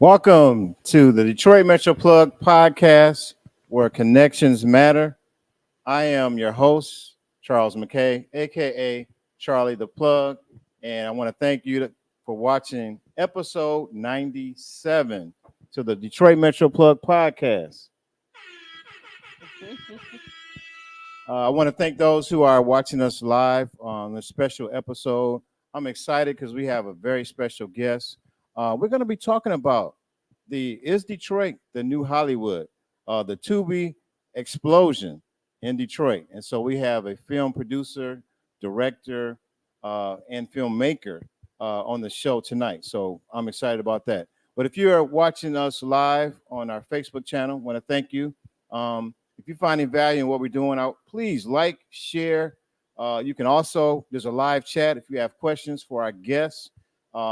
Welcome to the Detroit Metro Plug podcast, where connections matter. I am your host, Charles McKay, aka Charlie the Plug, and I want to thank you for watching episode 97 to the Detroit Metro Plug podcast. I want to thank those who are watching us live on this special episode. I'm excited because we have a very special guest. We're going to be talking about is Detroit the new Hollywood? The Tubi explosion in Detroit. And so we have a film producer, director, and filmmaker on the show tonight. So I'm excited about that. But if you are watching us live on our Facebook channel, I want to thank you. If you're finding value in what we're doing, please like, share. You can also, there's a live chat if you have questions for our guests.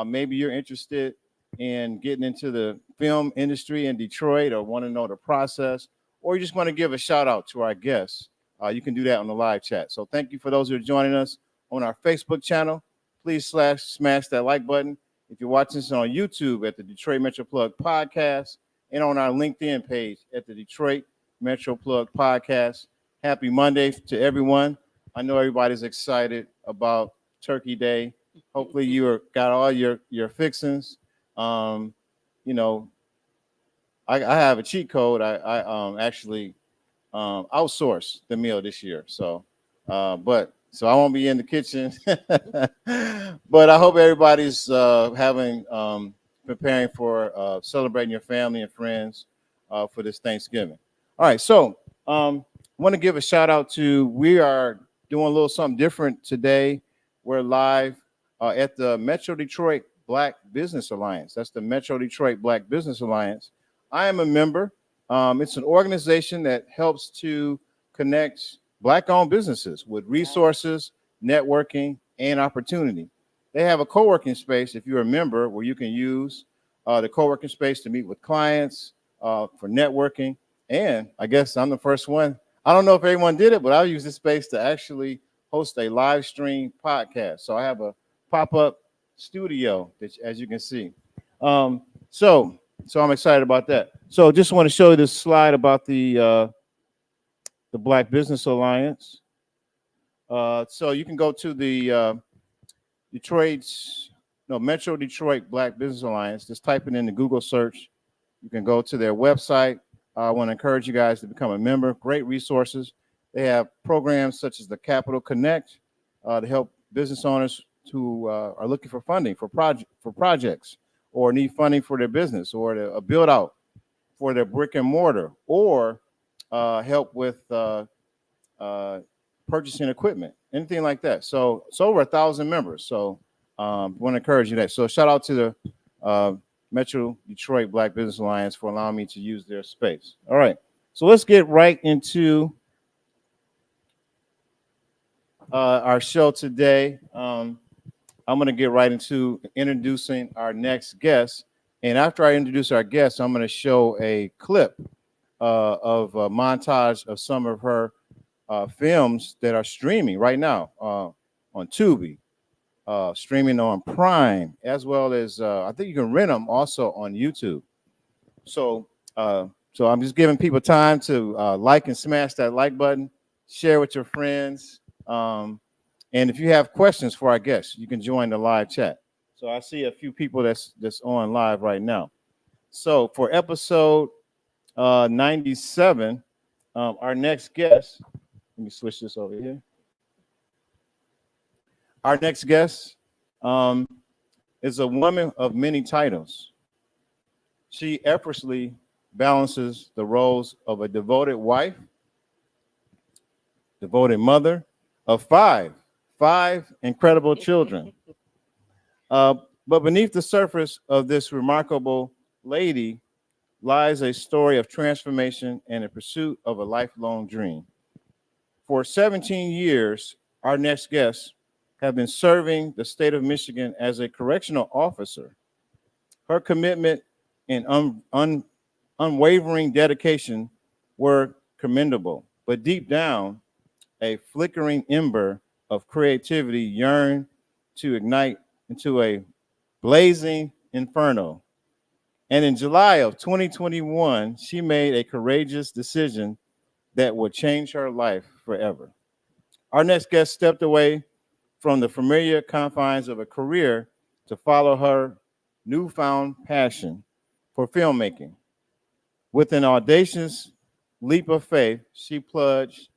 Maybe you're interested in getting into the film industry in Detroit or want to know the process, or you just want to give a shout out to our guests. You can do that on the live chat. So thank you for those who are joining us on our Facebook channel. Please smash that like button. If you're watching this on YouTube at the Detroit Metro Plug podcast and on our LinkedIn page at the Detroit Metro Plug podcast. Happy Monday to everyone. I know everybody's excited about Turkey Day. Hopefully you got all your fixings. You know, I have a cheat code. I actually outsourced the meal this year. So I won't be in the kitchen. But I hope everybody's preparing for celebrating your family and friends for this Thanksgiving. All right, so I want to give a shout out we are doing a little something different today. We're live at the Metro Detroit Black Business Alliance. That's the Metro Detroit Black Business Alliance. I am a member. It's an organization that helps to connect Black-owned businesses with resources, networking, and opportunity. They have a co-working space, if you're a member, where you can use the co-working space to meet with clients for networking. And I guess I'm the first one. I don't know if everyone did it, but I'll use this space to actually host a live stream podcast. So I have a pop-up studio, as you can see. So I'm excited about that. So just want to show you this slide about the Black Business Alliance. So you can go to the Metro Detroit Black Business Alliance. Just type it in the Google search. You can go to their website. I want to encourage you guys to become a member. Great resources. They have programs such as the Capital Connect to help business owners who are looking for funding for projects or need funding for their business or a build out for their brick and mortar or help with purchasing equipment, anything like that. So it's over 1,000 members. So I want to encourage you that. So shout out to the Metro Detroit Black Business Alliance for allowing me to use their space. All right, so let's get right into our show today. I'm going to get right into introducing our next guest. And after I introduce our guest, I'm going to show a clip of a montage of some of her films that are streaming right now on Tubi. Streaming on Prime, as well as I think you can rent them also on YouTube. So I'm just giving people time to like and smash that like button, share with your friends, and if you have questions for our guests, you can join the live chat. So I see a few people that's on live right now. So for episode 97, our next guest. Let me switch this over here. Our next guest is a woman of many titles. She effortlessly balances the roles of a devoted wife, devoted mother of five incredible children. But beneath the surface of this remarkable lady lies a story of transformation and a pursuit of a lifelong dream. For 17 years, our next guest have been serving the state of Michigan as a correctional officer. Her commitment and unwavering dedication were commendable, but deep down, a flickering ember of creativity yearned to ignite into a blazing inferno. And in July of 2021, she made a courageous decision that would change her life forever. Our next guest stepped away from the familiar confines of a career to follow her newfound passion for filmmaking. With an audacious leap of faith, she plunged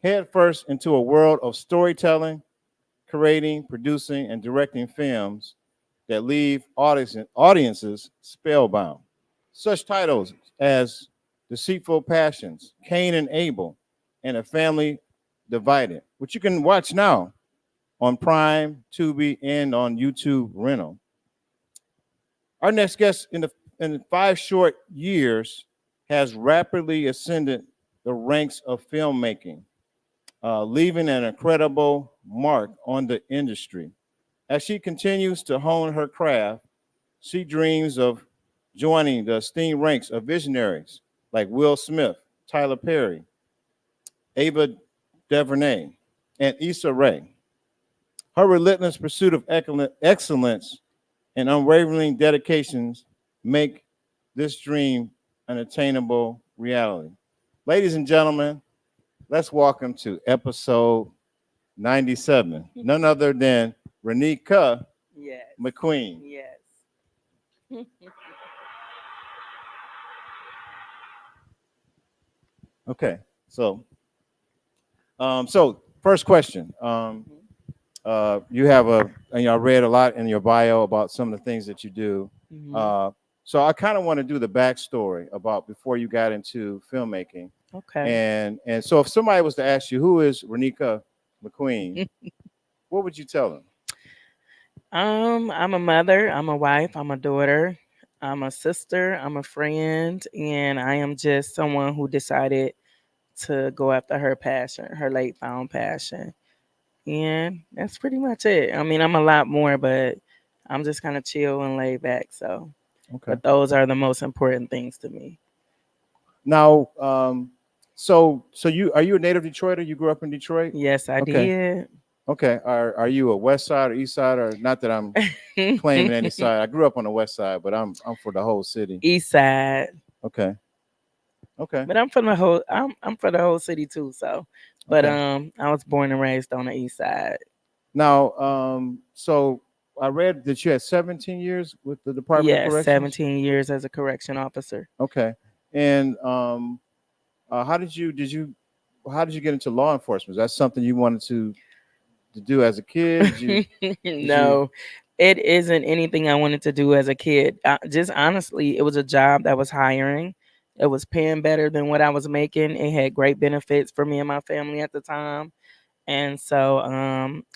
headfirst into a world of storytelling, creating, producing, and directing films that leave audiences spellbound. Such titles as Deceitful Passions, Cain and Abel, and A Family Divided, which you can watch now on Prime, Tubi, and on YouTube Rental. Our next guest in 5 short years has rapidly ascended the ranks of filmmaking, leaving an incredible mark on the industry. As she continues to hone her craft, she dreams of joining the esteemed ranks of visionaries like Will Smith, Tyler Perry, Ava DuVernay, and Issa Rae. Her relentless pursuit of excellence and unwavering dedications make this dream an attainable reality. Ladies and gentlemen, let's welcome to episode 97, none other than Renika Yes. McQueen. Yes. Okay, so first question. You have I read a lot in your bio about some of the things that you do. Mhm. Uh, so I kind of want to do the backstory about before you got into filmmaking. Okay. And so if somebody was to ask you who is Renika McQueen, what would you tell them? I'm a mother, I'm a wife, I'm a daughter, I'm a sister, I'm a friend, and I am just someone who decided to go after her passion, her late found passion. And that's pretty much it. I mean, I'm a lot more, but I'm just kind of chill and laid back. So, Okay. but those are the most important things to me. Now, so you are you a native Detroiter? You grew up in Detroit? Yes, I Okay. did. Okay. Are you a West Side or East Side or not that I'm claiming any side? I grew up on the West Side, but I'm for the whole city. East side. Okay. Okay. But I'm from the whole I'm for the whole city too, so but Okay. I was born and raised on the east side. Now, so I read that you had 17 years with the Department of Yes, Corrections. 17 years as a correction officer. Okay. And how did you get into law enforcement? Is that something you wanted to do as a kid? Did you No, it isn't anything I wanted to do as a kid. Just honestly, it was a job that was hiring. It was paying better than what I was making. It had great benefits for me and my family at the time. And so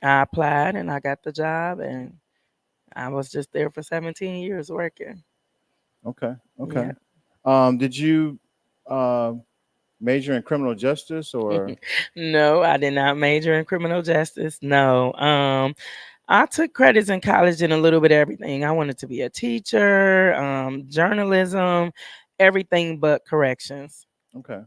I applied and I got the job and I was just there for 17 years working. Okay. Okay. Yeah. Did you uh, major in criminal justice or No, I did not major in criminal justice. No. I took credits in college in a little bit of everything. I wanted to be a teacher, journalism, everything but corrections. okay.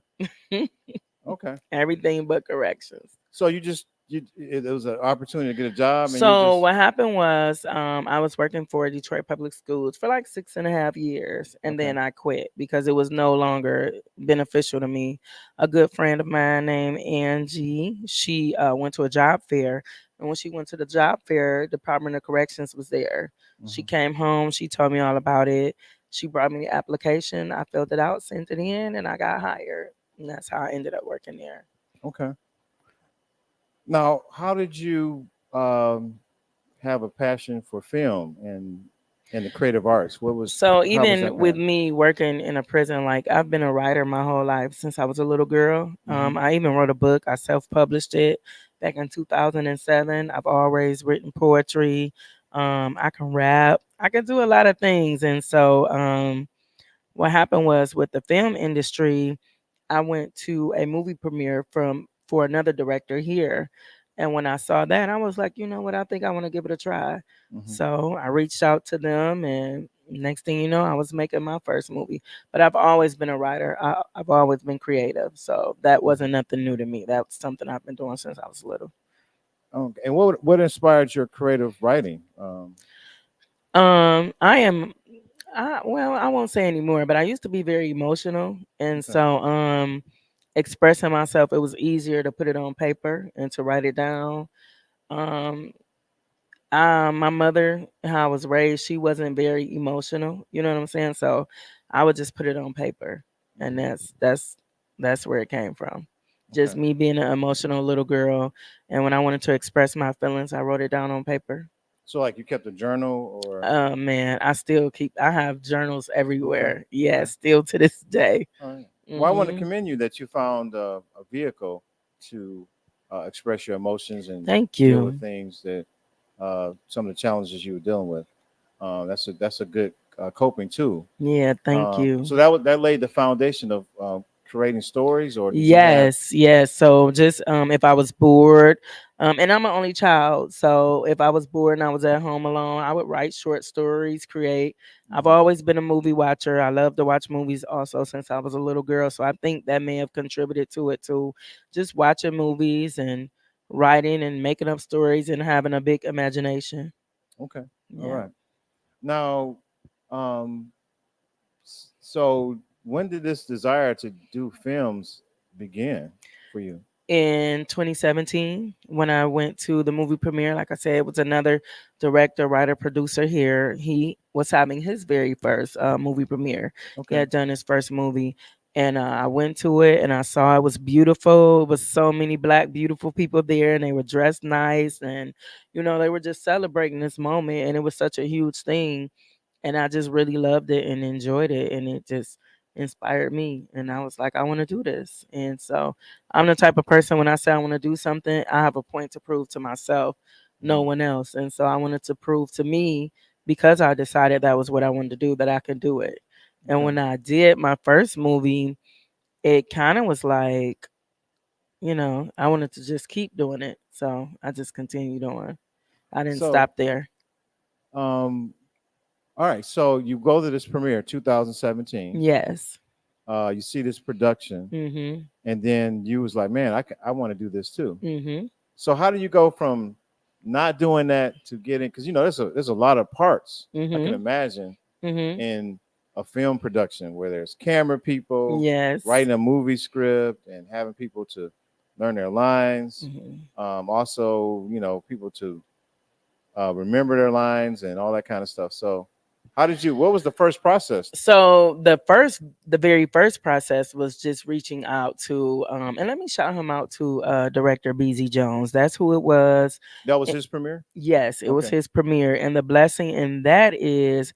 Okay. Everything but corrections. So it was an opportunity to get a job and you So just what happened was I was working for Detroit Public Schools for like 6.5 years, and okay. then I quit because it was no longer beneficial to me. A good friend of mine named Angie, she went to a job fair, and when she went to the job fair, Department of Corrections was there. She Mhm. came home, she told me all about it. She brought me the application. I filled it out, sent it in, and I got hired. And that's how I ended up working there. Okay. Now, how did you have a passion for film and the creative arts? So How was that even with path? me working in a prison, like I've been a writer my whole life since I was a little girl. Hmm. I even wrote a book. I self-published it back in 2007. I've always written poetry. I can rap. I can do a lot of things. And so what happened was with the film industry, I went to a movie premiere for another director here. And when I saw that, I was like, you know what, I think I want to give it a try. Hmm. So I reached out to them and next thing you know, I was making my first movie. But I've always been a writer. I've always been creative. So that Hmm. wasn't nothing new to me. That was something I've been doing since I was little. Okay. And what inspired your creative writing? I am. Well, I won't say anymore, but I used to be very emotional, and Okay. so expressing myself, it was easier to put it on paper and to write it down. Um, my mother, how I was raised, she wasn't very emotional. You know what I'm saying? So I would just put it on paper, and Mhm. that's where it came from. Just Okay. me being an emotional little girl, and when I wanted to express my feelings, I wrote it down on paper. So like you kept a journal or Oh man, I still keep. I have journals okay. everywhere. Okay. Yeah, still to this day. All right. Well, I want to Hmm. commend you that you found a vehicle to express your emotions and Thank deal with you. things that some of the challenges you were dealing with. That's a good coping tool. Yeah, thank So you. that laid the foundation of creating stories, or did you have? Yes, yes. So just if I was bored, and I'm an only child, so if I was bored and I was at home alone, I would write short stories, create. I've Mhm. always been a movie watcher. I love to watch movies also since I was a little girl. So I think that may have contributed to it too. Just watching movies and writing and making up stories and having a big imagination. Okay. All Yeah. right. Now, um, so when did this desire to do films begin for you? In 2017 when I went to the movie premiere. Like I said, it was another director, writer, producer here. He was having his very first movie premiere. He Okay. had done his first movie. And I went to it and I saw it was beautiful. It was so many black, beautiful people there and they were dressed nice. And, they were just celebrating this moment. And it was such a huge thing, and I just really loved it and enjoyed it, and it just inspired me. And I was like, I want to do this. And so I'm the type of person, when I say I want to do something, I have a point to prove to myself, no Mhm. one else. And so I wanted to prove to me, because I decided that was what I wanted to do, that I could do it. And Okay. when I did my first movie, it kind of was like, I wanted to just keep doing it. So I just continued on. I didn't So, stop there. um, all right. So you go to this premiere, 2017. Yes. You see this production, Mhm. and then you was like, "Man, I want to do this too." Mhm. So how do you go from not doing that to getting? Because there's a lot of parts I can Mhm. imagine Mhm. in a film production where there's camera people, Yes. writing a movie script, and having people to learn their lines. Mhm. Also, people to remember their lines and all that kind of stuff. So, how did you? What was the first process? So the very first process was just reaching out to, and let me shout him out to director BZ Jones. That's who it was. That was Eh, his premiere. Yes, it was Okay. his premiere, and the blessing in that is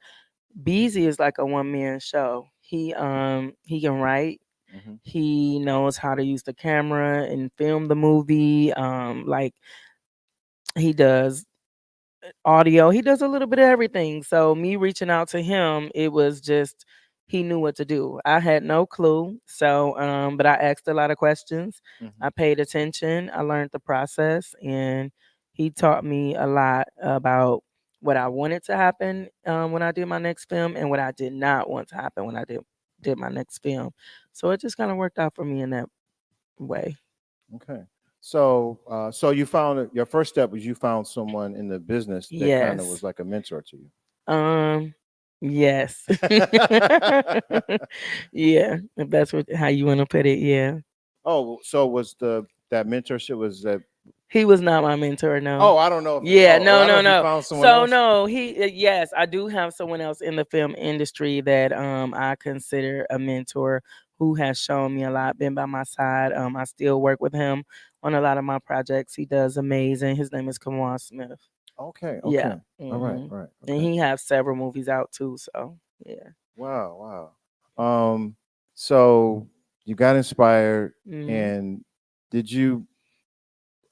BZ is like a one man show. He can write. Hmm. He knows how to use the camera and film the movie. Like he does audio. He does a little bit of everything. So me reaching out to him, it was just he knew what to do. I had no clue. So but I asked a lot of questions. Hmm. I paid attention. I learned the process, and he taught me a lot about what I wanted to happen when I did my next film, and what I did not want to happen when I did my next film. So it just kind of worked out for me in that way. Okay. So you found your first step was you found someone in the business that kind of was Yes. like a mentor to you. Um, yes. Yeah, if that's how you want to put it, yeah. Oh, so was the that mentorship was that? He was not my mentor, no. Oh, I don't know if you. Yeah, Oh, no, I don't know no, if you no. found someone So else. no, yes, I do have someone else in the film industry that I consider a mentor, who has shown me a lot, been by my side. I still work with him on a lot of my projects. He does amazing. His name is Kawan Smith. Okay. Yeah. Okay. All right. Hmm. Right. And Okay. he has several movies out too, so yeah. Wow. Wow. So you got inspired, Hmm. and did you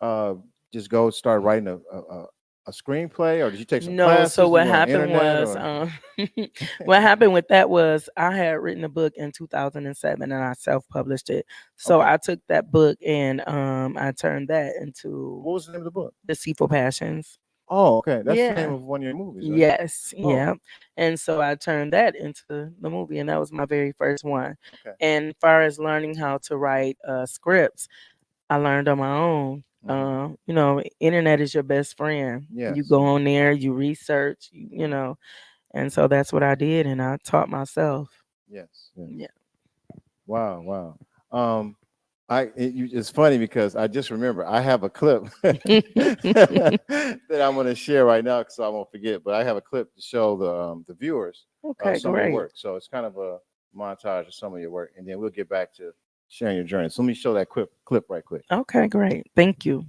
uh just go start writing a screenplay, or did you take some No, so classes? Did you what go on the happened internet, was, or? what happened with that was I had written a book in 2007 and I self-published it. So Okay. I took that book and I turned that into What was the name of the book? Deceitful Passions. Oh, okay. That's the name Yeah. of one of your movies, right? Yes. Oh, Yeah. And so I turned that into the movie, and that was my very first one. okay. And as far as learning how to write scripts, I learned on my own. Internet is your best friend. Yes. You go on there, you research, and so that's what I did, and I taught myself. Yes. Yeah. Wow. Um, it's funny because I just remember I have a clip that I'm going to share right now because I won't forget. But I have a clip to show the viewers Okay, some of your great. work. So it's kind of a montage of some of your work, and then we'll get back to sharing your journey. So let me show that clip right quick. Okay, great. Thank you.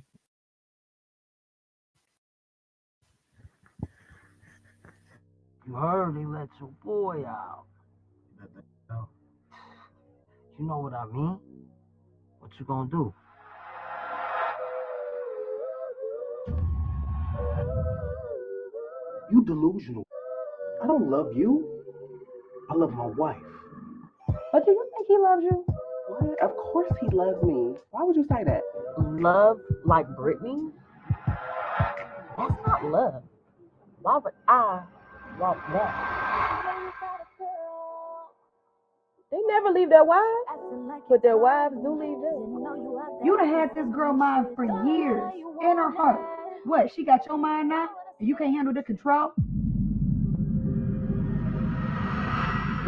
You heard they let your boy out. You know what I mean? What you gonna do? You delusional. I don't love you. I love my wife. But do you think he loves you? What? Of course he loves me. Why would you say that? Love like Brittany? That's not love. Why would I want that? They never leave their wives, but their wives do leave them. You done had this girl mind for years in her heart. What? She got your mind now, and you can't handle the control.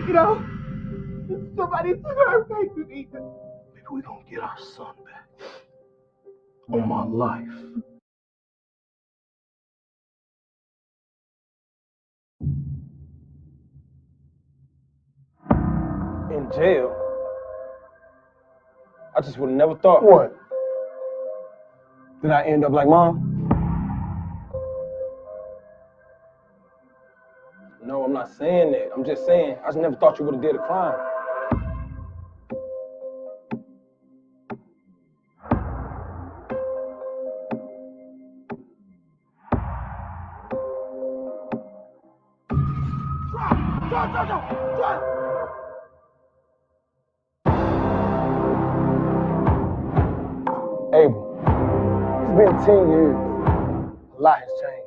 You know, somebody took her baby. Maybe we're gonna get our son back. On my life. In jail? I just would have never thought. What? Did I end up like mom? No, I'm not saying that. I'm just saying, I just never thought you would have did a crime. Abel, it's been 10 years. A lot has changed.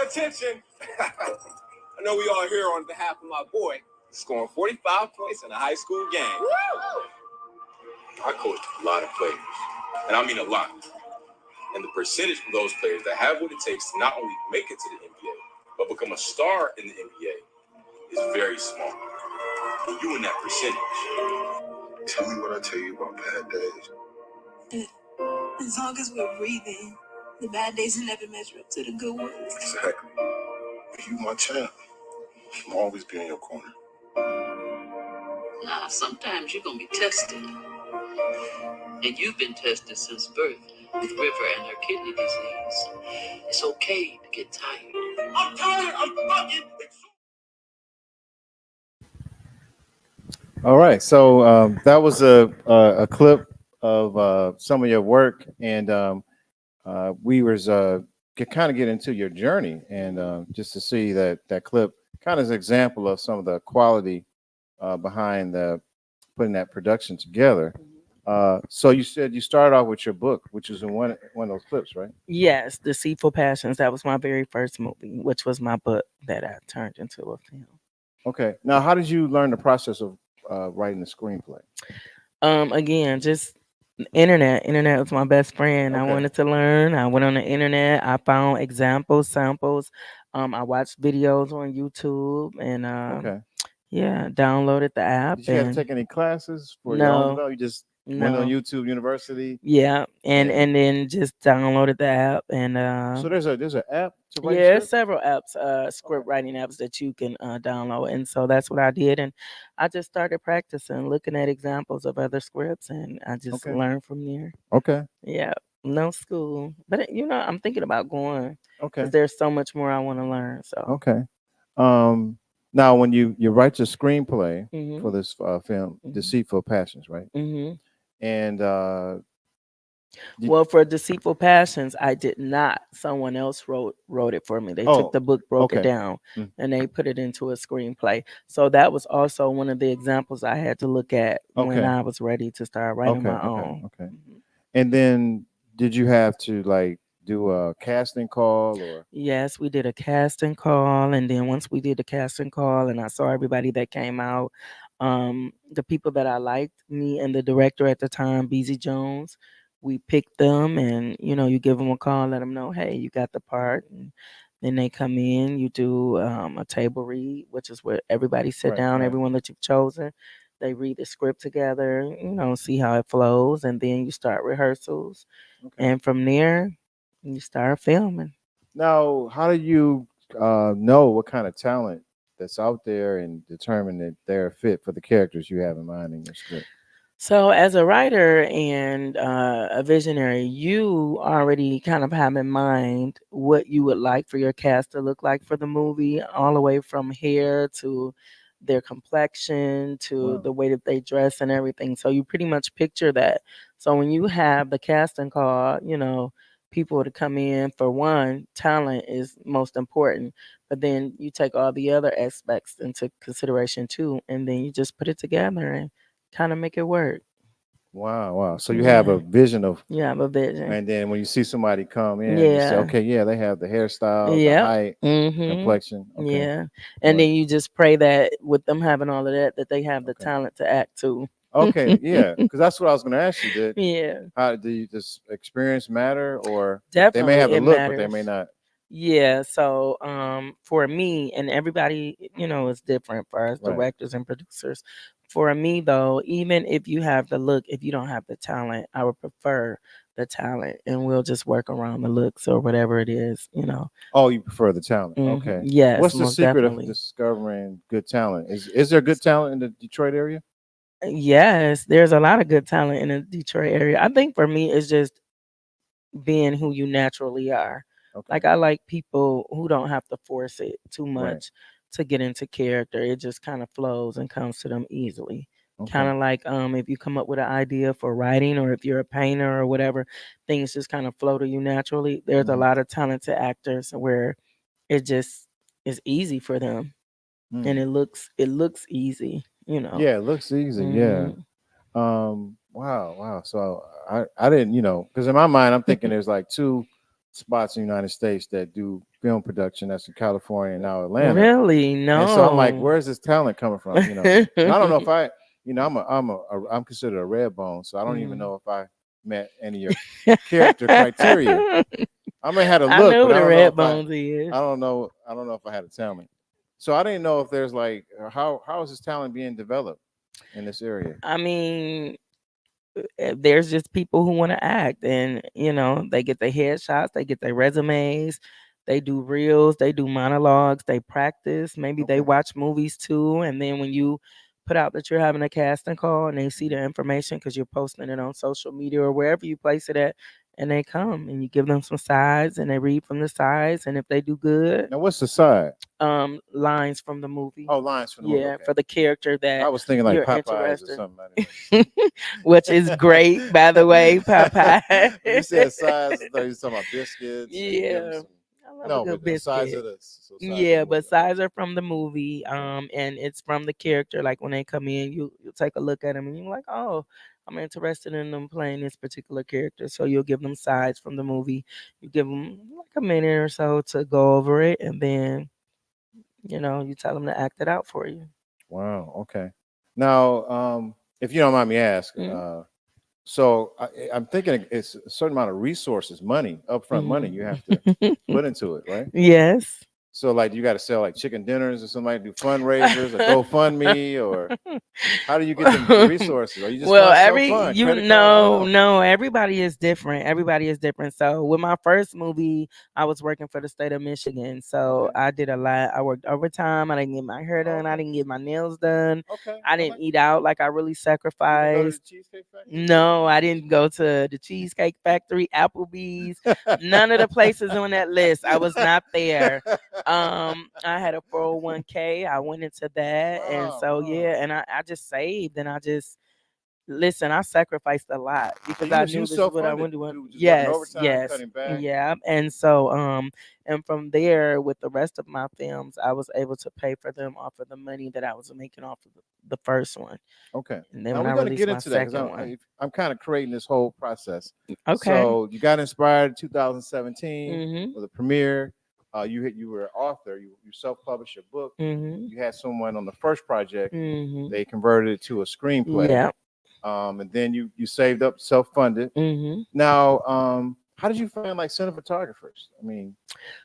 Attention. I know we all here on behalf of my boy, scoring 45 points in a high school game. I coached a lot of players, and I mean a lot. And the percentage of those players that have what it takes to not only make it to the NBA, but become a star in the NBA is very small. And you in that percentage. Tell me what I tell you about bad days. As long as we're breathing, the bad days never measure up to the good ones. Exactly. You my champ. I'm always be in your corner. Now, sometimes you're going to be tested. And you've been tested since birth with River and her kidney disease. It's okay to get tired. I'm tired. I'm fucking. All right, so that was a clip of some of your work, and we was kind of get into your journey, and just to see that clip kind of is an example of some of the quality behind the putting that production together. So you said you started off with your book, which is in one of those clips, right? Yes, Deceitful Passions. That was my very first movie, which was my book that I turned into a film. Okay. Now, how did you learn the process of writing the screenplay? Again, just internet. Internet was my best friend. Okay. I wanted to learn. I went on the internet. I found examples, samples. I watched videos on YouTube, and Okay. yeah, downloaded the app. Did you have to take any classes for your own No, development? You just went on no. YouTube University. Yeah, and And- then just downloaded the app, and So there's an app to write yeah, script? several apps, script writing apps that you can download, and so that's what I did, and I just started practicing, looking at examples of other scripts, and I just Okay. learned from there. Okay. Yeah, no school, but I'm thinking about going Okay. because there's so much more I want to learn. So Okay. Now when you write your screenplay Mhm. for this film, Mhm. Deceitful Passions, right? hmm And Did- Well, for Deceitful Passions, I did not. Someone else wrote it for me. They Oh, took the book, broke it okay. down, Mm. and they put it into a screenplay. So that was also one of the examples I had to look at when Okay. I was ready to start writing Okay, my okay, own. okay. Mhm. And then did you have to like do a casting call or? Yes, we did a casting call, and then once we did the casting call, and I saw everybody that came out, the people that I liked, me and the director at the time, BZ Jones, we picked them, and you give them a call, let them know, hey, you got the part, and then they come in. You do a table read, which is where everybody sit Right, down, right. everyone that you've chosen. They read the script together, see how it flows, and then you start rehearsals, Okay. and from there, you start filming. Now, how do you know what kind of talent that's out there and determine that they're fit for the characters you have in mind in your script? So, as a writer and a visionary, you already kind of have in mind what you would like for your cast to look like for the movie, all the way from hair to their complexion to Wow. the way that they dress and everything. So, you pretty much picture that. So, when you have the casting call, people to come in, for one, talent is most important, but then you take all the other aspects into consideration too, and then you just put it together and kind of make it work. Wow, wow. So you have a Yeah, vision of, you have a vision. and then when you see somebody come in, you say, Yeah, okay, yeah, they have the hairstyle, the yep. height, the Mhm. complexion. Okay. Yeah, and Well, then you just pray that with them having all of that, that they have the okay. talent to act too. Okay, yeah, because that's what I was going to ask you. Did Yeah, how do you, does experience matter, or they may have definitely the it look, but they may matters. not? Yeah, so for me, and everybody, is different for us Right. directors and producers. For me though, even if you have the look, if you don't have the talent, I would prefer the talent, and we'll just work around the looks or whatever it is. Oh, you prefer the talent. Okay. Yes, What's the most secret of definitely. discovering good talent? Is there good talent in the Detroit area? Yes, there's a lot of good talent in the Detroit area. I think for me, it's just being who you naturally are. Okay. Like I like people who don't have to force it too Right. much to get into character. It just kind of flows and comes to them easily. Kind Okay. of like if you come up with an idea for writing, or if you're a painter or whatever, things just kind of flow to you naturally. There's a Hmm. lot of talented actors where it just is easy for them, and Mm. it looks easy. Yeah, it looks easy. Yeah. Mhm. Wow, wow. So I didn't, because in my mind I'm thinking there's like two spots in the United States that do film production. That's in California and now Atlanta. Really? And so I'm like, No. where's this talent coming from? And I don't know if I'm considered a red bone, so I don't even Mhm. know if I met any of your character criteria. I may have a I look, know but who I the don't know red if I bones is. I don't know. I don't know if I had a talent. So I didn't know if there's like how is this talent being developed in this area? I mean, there's just people who want to act, and they get their headshots, they get their resumes, they do reels, they do monologues, they practice, maybe they Okay. watch movies too, and then when you put out that you're having a casting call and they see the information because you're posting it on social media or wherever you place it at, and they come and you give them some sides and they read from the sides, and if they do good, Now what's the side? lines from the movie. Oh, lines from the movie. Yeah, Okay. for the character I that was thinking like you're Popeyes or interested. something. I didn't know. Which is great, by the way, Popeye. When you said size, I thought you were talking about biscuits and you give them Yeah, some. I love a No, good but size biscuit. of the size of the Yeah, movie. but sides are from the movie, Okay. and it's from the character. Like when they come in, you take a look at them and you're like, oh, I'm interested in them playing this particular character. So you'll give them sides from the movie. You give them like a minute or so to go over it, and then you tell them to act it out for you. Wow. Okay. Now, if you don't mind me ask, Mm-hmm. so I'm thinking it's a certain amount of resources, money, upfront money you have to put into it, right? Yes. So like you got to sell like chicken dinners or something, do fundraisers or GoFundMe, or how do you get the resources? Or you just Well, fund self fund, credit card? I don't know. no, everybody is different. Everybody is different. So with my first movie, I was working for the state of Michigan. So Okay. I did a lot. I worked overtime. I didn't get my hair done. I Okay. didn't get my nails done. Okay. I I didn't like eat out like I really You didn't go to the sacrificed. Cheesecake Factory? No, I didn't go to the Cheesecake Factory, Applebee's, none of the places on that list. I was not there. I had a 401k. I went into that, and Wow, so wow. yeah, and I just saved, and I just Listen, I sacrificed a lot because you I was knew you this is what I self-funded. wanted to do. You was just working Yes, overtime, yes, cutting back. yeah. And so, and from there, with the rest of my films, I was able to pay for them off of the money that I was making off of the first one. Okay. And then Now when we're I gonna released get my into that because second one, I'm kind of creating this whole process. okay. So you got inspired in 2017 Mhm. with a premiere. You were an author. You self-published your book. Mhm. You had someone on the first project. Mhm. They converted it to a screenplay. Yeah. And then you saved up, self-funded. Mhm. Now, how did you find like cinematographers? I mean,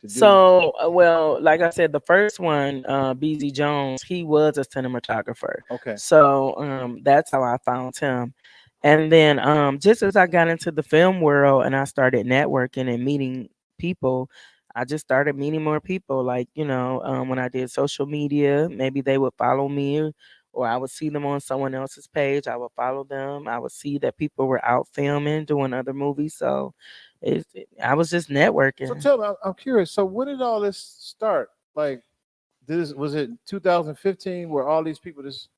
to do. So, well, like I said, the first one, BZ Jones, he was a cinematographer. Okay. So, that's how I found him. And then, just as I got into the film world and I started networking and meeting people, I just started meeting more people. Like, when I did social media, maybe they would follow me, or I would see them on someone else's page. I would follow them. I would see that people were out filming, doing other movies. So, I was just So networking. tell me, I'm curious. So when did all this start? Like, was it 2015 where all these people just?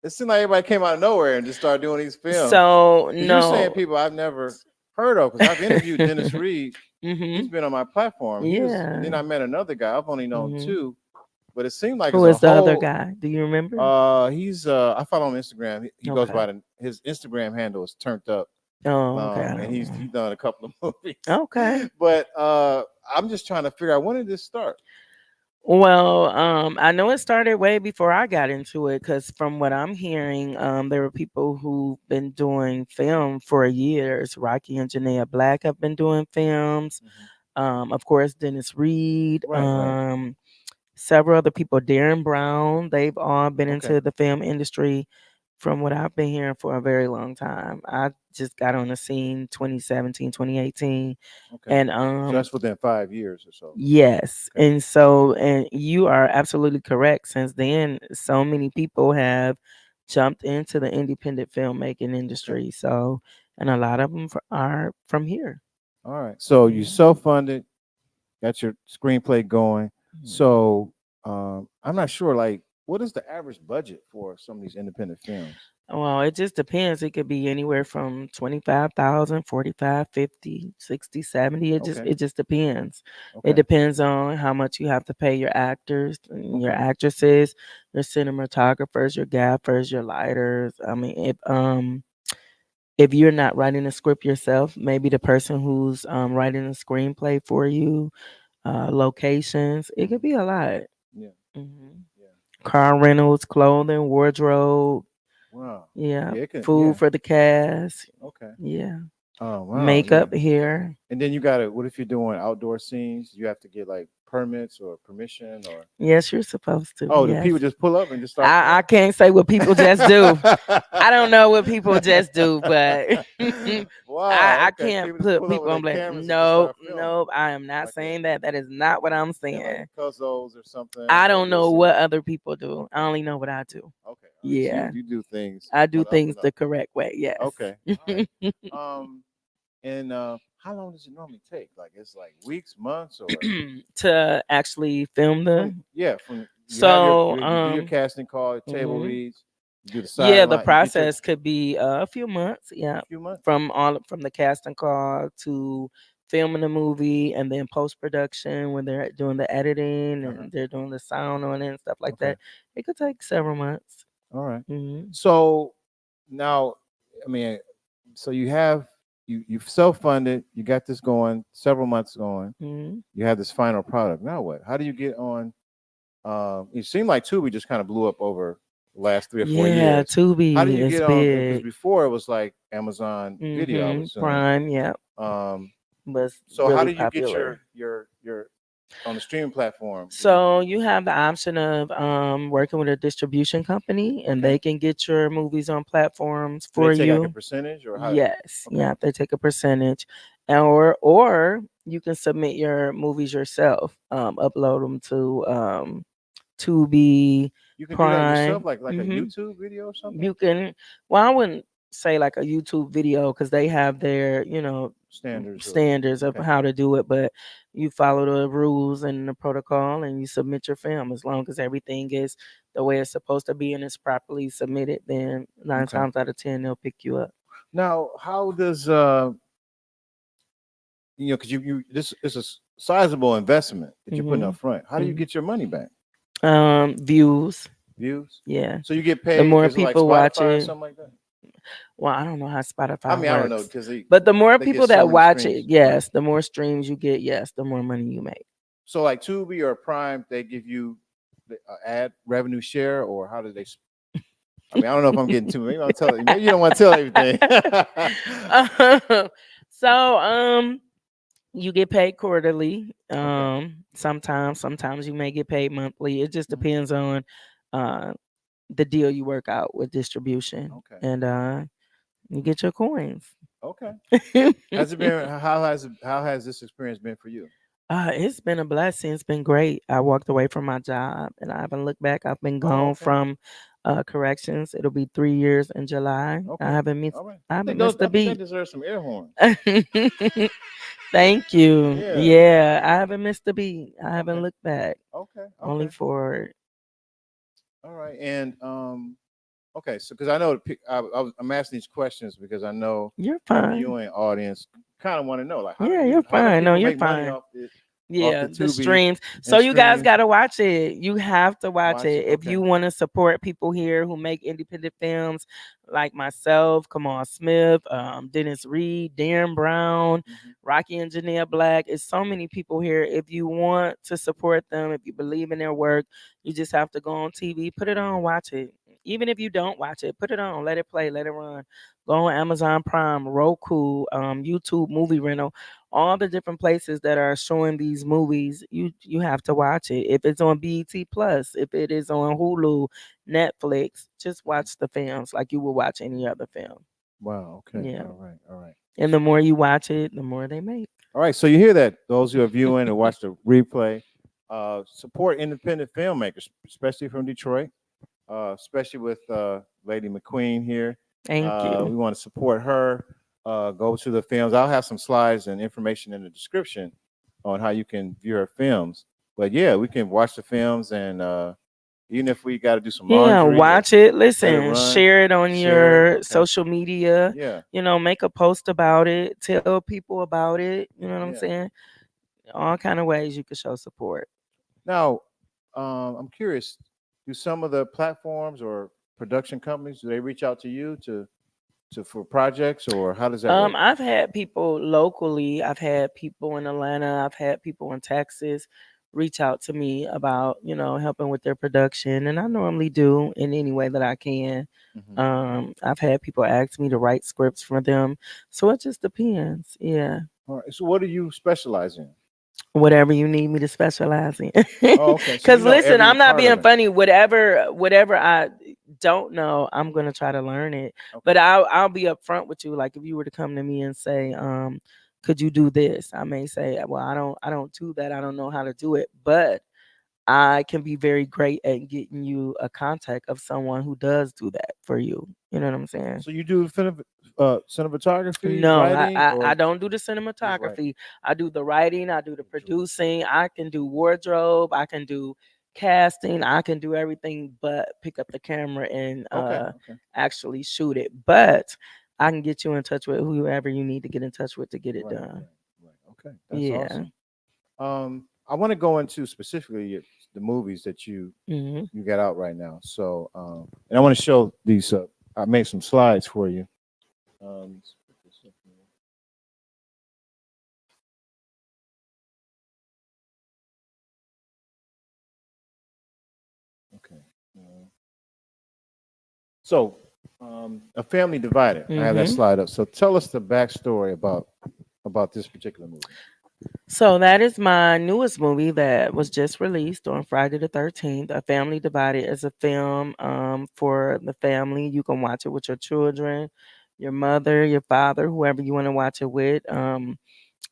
It seemed like everybody came out of nowhere and just started doing these films. So Because you're saying no, people I've never heard of. Because I've interviewed Dennis Reed. He's Mhm. been on my platform. And then Yeah. I met another guy. I've only known Mhm. two, but it seemed like Who it's a is the other whole. guy? Do you remember? He's I follow him on Instagram. He goes Okay. by his Instagram handle is turned up. Oh, okay. I And don't he's know. done a couple of movies. Okay. But I'm just trying to figure out when did this start? Well, I know it started way before I got into it because from what I'm hearing, there were people who've been doing film for years. Rocky and Janaea Black have been doing films. Of course, Dennis Reed. Right. Several other people, Darren Brown, they've all been Okay. into the film industry from what I've been hearing for a very long time. I just got on the scene 2017, 2018. Okay. And So that's within 5 years or so. yes. Okay. And so, and you are absolutely correct. Since then, so many people have jumped into the independent filmmaking industry. So, and a lot of them are from here. All right. So you self-funded, got your screenplay going. So I'm not sure, like, what is the average budget for some of these independent films? Well, it just depends. It could be anywhere from 25,000, 45, 50, 60, 70. Okay. It just depends. It Okay. depends on how much you have to pay your actors, and your Okay. actresses, your cinematographers, your gaffers, your lighters. I mean, if you're not writing a script yourself, maybe the person who's writing a screenplay for you, locations, it could be a lot. Yeah. hmm Yeah. Car rentals, clothing, wardrobe. Wow. Yeah, Yeah, it can, food yeah. for the cast. Okay. Yeah, Oh wow. makeup Yeah. here. And then you gotta, what if you're doing outdoor scenes? You have to get like permits or permission or Yes, you're supposed to. oh, do Yes, people just pull up and just start I can't say what people just do. I don't know what people just do, but Wow, I okay. can't People just put pull up with people their on blast. cameras and just No, start filming. no, I am not Like saying that. That is not what I'm like saying. Cuzzo's or something. I Or don't you'll know see. what other people do. Okay. I only know what I do. Okay. All right. So Yeah, you do things I do on the up things and the up. correct way. Yes. Okay. All right. And how long does it normally take? Like it's like weeks, months, or To actually film the. from you have So, you do your casting call, table mhm. reads, you do the Yeah, the sideline, you get your process could be a few months. Yeah, a few months. from the casting call to filming the movie, and then post production when they're doing the editing and they're doing the sound on it and stuff like Okay. that. It could take several months. All right. hmm So now, I mean, so you've self-funded, you got this going, several months going, hmm you have this final product. Now what? How do you get on? It seemed like Tubi just kind of blew up over the last 3 or 4 Yeah, years. How do Tubi you is get on? Because big. before it was like Amazon Video, I would assume. Prime, yeah, Um, was so how really do you get popular. your on the streaming platform? So you have the option of working with a distribution company, and Okay. they can get your movies on platforms Do they for take like a you. percentage or how? Yes, Okay. yeah, they take a percentage, or you can submit your movies yourself. Upload them to Tubi, You can do that yourself, Prime. like a YouTube video or something. You can. Well, I wouldn't say like a YouTube video because they have their Standards. standards of Okay. how to do it, but you follow the rules and the protocol and you submit your film. As long as everything is the way it's supposed to be and it's properly submitted, then 9 Okay. times out of 10 they'll pick you up. Now, how does because you this is a sizable investment that you're putting Mhm. up front. How do you Mhm. get your money back? Views. Views? Yeah. So you get The paid, more is it like people watch Spotify or it. something like that? Well, I don't know how I Spotify mean, I don't know works. because But the more they get people so that many watch streams, it, right? yes, the more streams you get, yes, the more money you make. So like Tubi or Prime, they give you the ad revenue share, or how do they? I mean, I don't know if I'm getting too. Maybe I'll tell you. Maybe you don't want to tell everything. So you get paid quarterly. Okay. Sometimes you may get paid monthly. It just Mhm. depends on uh the deal you work out with distribution. Okay. And you get your coins. Okay. Has it been? How has this experience been for you? It's been a blessing. It's been great. I walked away from my job and I haven't looked back. I've been Oh, gone okay. from corrections. It'll be 3 years in July. Okay. All right. I I haven't think those. missed a I think that beat. deserves some air horns. Thank you. Yeah. Yeah, I haven't missed a beat. I haven't Okay. looked back. Okay. Only Okay. for All right. And okay. So because I know I'm asking these questions because I know you're our fine. viewing audience kind of want to know, like, Yeah, you're how do fine. No, people you're make money fine. off the Yeah, the Tubi streams. So and you guys streams? got to watch it. You have to watch Watch it it. if you Okay. want to support people here who make independent films, like myself, Kamal Smith, Dennis Reed, Darren Brown, Mhm. Rocky and Janaea Black. It's so many people here. If you want to support them, if you believe in their work, you just have to go on TV, put it on, watch it. Even if you don't watch it, put it on, let it play, let it run. Go on Amazon Prime, Roku, YouTube Movie Rental, all the different places that are showing these movies. You have to watch it. If it's on BET Plus, if it is on Hulu, Netflix, just watch the films like you would watch any other film. Wow. Okay. Yeah. All right. All right. And the more you watch it, the more they make. All right. So you hear that? Those who are viewing and watch the replay, support independent filmmakers, especially from Detroit, especially with Lady McQueen here. Thank you. We want to support her. Go to the films. I'll have some slides and information in the description on how you can view her films. But yeah, we can watch the films, and even if we got to do some Yeah, laundry, watch it. let it Listen, run, share it on share it. your Okay. social media. Yeah, Make a post about it. Tell people about it. You know what I'm yeah. saying? All kind of ways you can show support. Now, I'm curious. Do some of the platforms or production companies do they reach out to you to for projects, or how does that work? I've had people locally. I've had people in Atlanta. I've had people in Texas reach out to me about, helping with their production, and I normally do in any way that I can. Mhm. I've had people ask me to write scripts for them, so it just depends. Yeah, All right. So, what do you specialize in? whatever you need me to specialize in. Oh, okay. So you Cause know listen, every I'm not part being of it. funny. Whatever I don't know, I'm gonna try to learn it. But Okay. I'll be upfront with you. Like if you were to come to me and say, could you do this? I may say, well, I don't do that. I don't know how to do it, but I can be very great at getting you a contact of someone who does do that for you. You know what I'm saying? So you do cinematography, No, writing, I or don't do the just writing? cinematography. I do the writing, I do the Just writing. producing, I can do wardrobe, I can do casting, I can do everything but pick up the camera and Okay. Okay. actually shoot it. But I can get you in touch with whoever you need to get in touch with to get it Right. done. Right. Right. Okay. That's Yeah. awesome. I want to go into specifically the movies that Hmm. you got out right now. So, and I want to show these. I made some slides for you. Let's put this up here. Okay. So, A Family Divided. I have that Hmm. slide up. So, tell us the backstory about this particular movie. So that is my newest movie that was just released on Friday the 13th. A Family Divided is a film for the family. You can watch it with your children, your mother, your father, whoever you want to watch it with.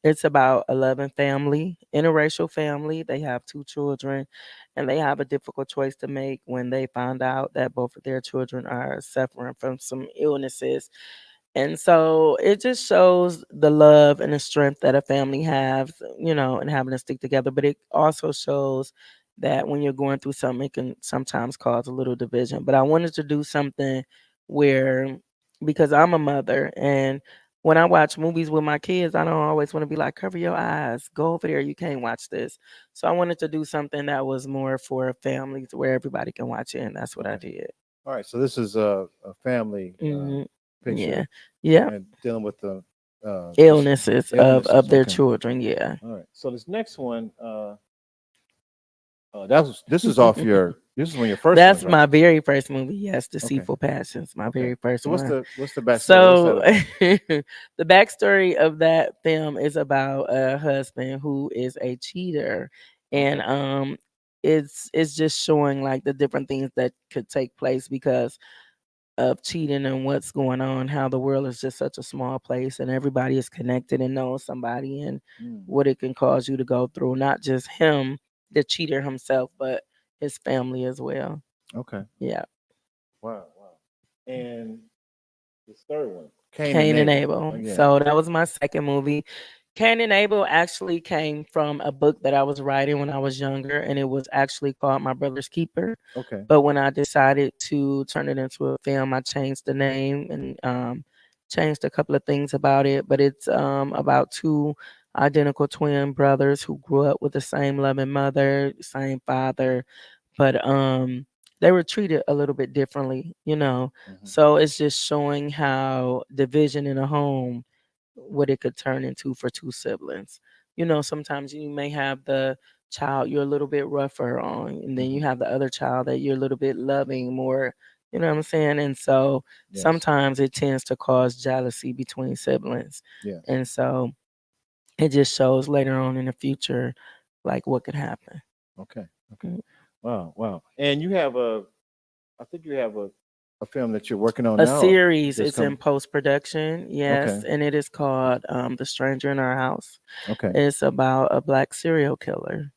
It's about a loving family, interracial family. They have 2 children, and they have a difficult choice to make when they find out that both of their children are suffering from some illnesses. And so it just shows the love and the strength that a family has, and having to stick together. But it also shows that when you're going through something, it can sometimes cause a little division. But I wanted to do something where, because I'm a mother, and when I watch movies with my kids, I don't always want to be like, cover your eyes, go over there, you can't watch this. So I wanted to do something that was more for families where everybody can watch it, and that's what I did. All right, so this is a family picture. Yeah. And dealing with the illnesses of their okay. children. Yeah. All right. So this next one, this is off your. This is one of your first. That's ones, right? my very first movie. Yes, Okay. Deceitful Passions. My very first So one. what's the backstory? So the backstory of that film is about a husband who is a cheater, and it's just showing like the different things that could take place because of cheating and what's going on, how the world is just such a small place and everybody is connected and knows somebody, and what it can cause you to go through, not just him, the cheater himself, but his family as well. Okay. Yeah. Wow. And the third one, Cain and Abel. Oh, yeah. So that was my second movie. Cain and Abel actually came from a book that I was writing when I was younger, and it was actually called My Brother's Keeper. Okay. But when I decided to turn it into a film, I changed the name and changed a couple of things about it. But it's about two identical twin brothers who grew up with the same loving mother, same father, but they were treated a little bit differently. So it's just showing how division in a home, what it could turn into for two siblings. Sometimes you may have the child you're a little bit rougher on, and then you have the other child that you're a little bit loving more, you know what I'm saying? And so sometimes it tends to cause jealousy between siblings. Yes. And so it just shows later on in the future like what could happen. Okay. Wow. And you have I think you have a film that you're working on A now. series. It's in post-production, yes, Okay. and it is called The Stranger in Our House. Okay. It's about a black serial killer.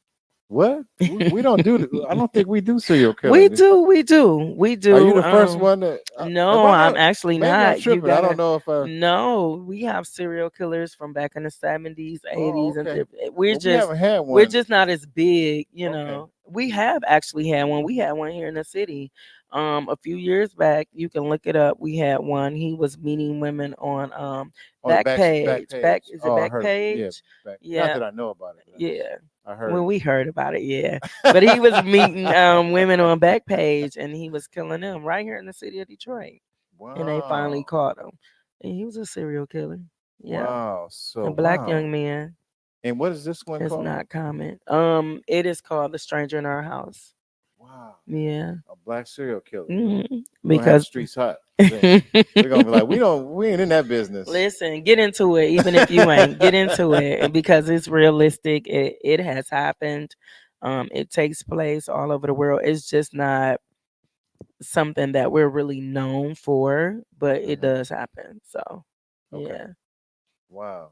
What? We don't do. I don't think we do serial killing. We do. Are you the first one that? No, I'm actually maybe not. I'm tripping. I don't know if I. No, we have serial killers from back in the 70s, 80s, okay. and we haven't had one. we're just not as big, Okay. We have actually had one. We had one here in the city. A few years back, you can look it up. We had one. He was meeting women on Backpage. Is it Backpage? Yeah. Not that I know about it. Yeah. I heard. Well, we heard about it, yeah. But he was meeting women on Backpage, and he was killing them right here in the city of Detroit. Wow. And they finally caught him. And he was a serial killer. Yeah. Wow. So a black young man. And what is this one it's called? It's not common. It is called The Stranger in Our House. Wow. Yeah. A black serial killer. Because streets hot. We're gonna be like, we ain't in that business. Listen, get into it, even if you ain't. Get into it because it's realistic. It has happened. It takes place all over the world. It's just not something that we're really known for, but it does happen. So yeah. Wow.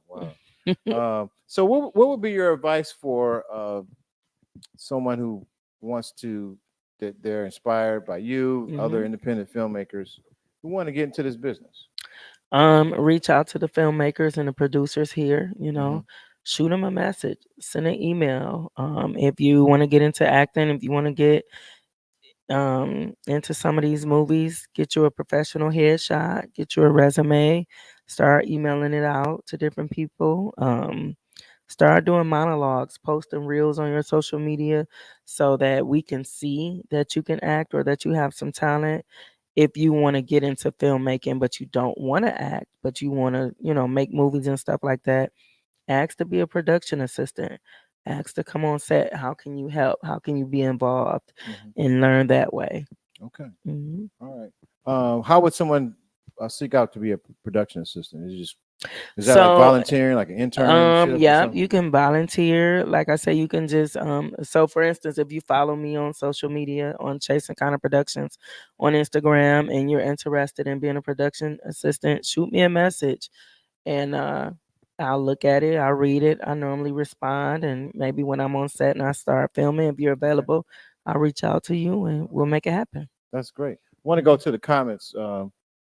So what would be your advice for someone who wants to, that they're inspired by you, other independent filmmakers who want to get into this business? Reach out to the filmmakers and the producers here, shoot them a message, send an email. If you want to get into acting, if you want to get into some of these movies, get you a professional headshot, get you a resume, start emailing it out to different people. Start doing monologues, posting reels on your social media so that we can see that you can act or that you have some talent. If you want to get into filmmaking, but you don't want to act, but you want to, make movies and stuff like that, ask to be a production assistant. Ask to come on set. How can you help? How can you be involved and learn that way? Okay. All right. How would someone seek out to be a production assistant? Is that like volunteering, like an internship? Yeah, you can volunteer. Like I say, you can just so for instance, if you follow me on social media on Chasing Connor Productions on Instagram and you're interested in being a production assistant, shoot me a message and I'll look at it, I'll read it, I normally respond, and maybe when I'm on set and I start filming, if you're available, I'll reach out to you and we'll make it happen. That's great. I want to go to the comments.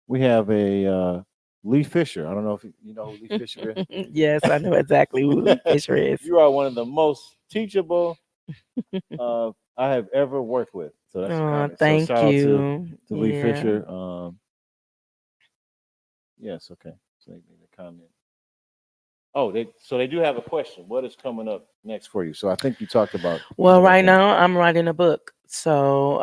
We have a Lee Fisher. I don't know if you know who Lee Fisher is. Yes, I know exactly who Lee Fisher is. You are one of the most teachable I have ever worked with. So that's a Oh, comment. thank so shout you. out to Lee Yeah. Fisher. Yes, okay. So they made a comment. Oh, they do have a question. What is coming up next for you? So I think you talked about. Well, right now I'm writing a book. So,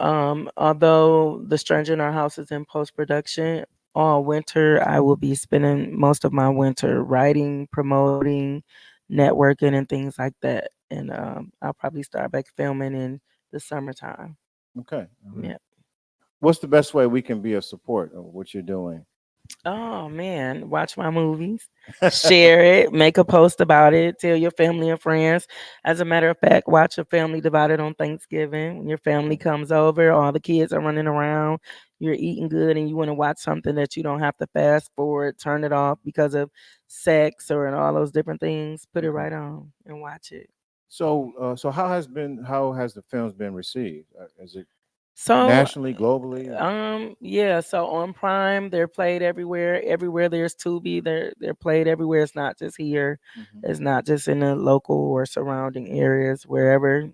although The Stranger in Our House is in post production, all winter I will be spending most of my winter writing, promoting, networking, and things like that. And I'll probably start back filming in the summertime. Okay. Yeah. What's the best way we can be of support of what you're doing? Oh man, watch my movies, share it, make a post about it, tell your family and friends. As a matter of fact, watch a Family Divided on Thanksgiving. When your family comes over, all the kids are running around, you're eating good, and you want to watch something that you don't have to fast forward, turn it off because of sex or and all those different things. Put it right on and watch it. So, so how has the films been received? Is it So nationally, globally? yeah, so on Prime, they're played everywhere. Everywhere there's Tubi, they're played everywhere. It's not just here. It's not just in the local or surrounding areas. Wherever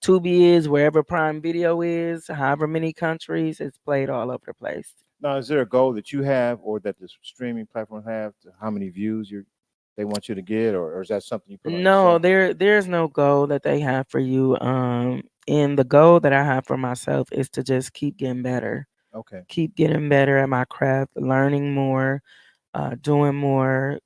Tubi is, wherever Prime Video is, however many countries, it's played all over the place. Now, is there a goal that you have, or that the streaming platform have, to how many views they want you to get, or is that something you put on No, yourself? there's no goal that they have for you. And the goal that I have for myself is to just keep getting better. Okay. Keep getting better at my craft, learning more, doing more,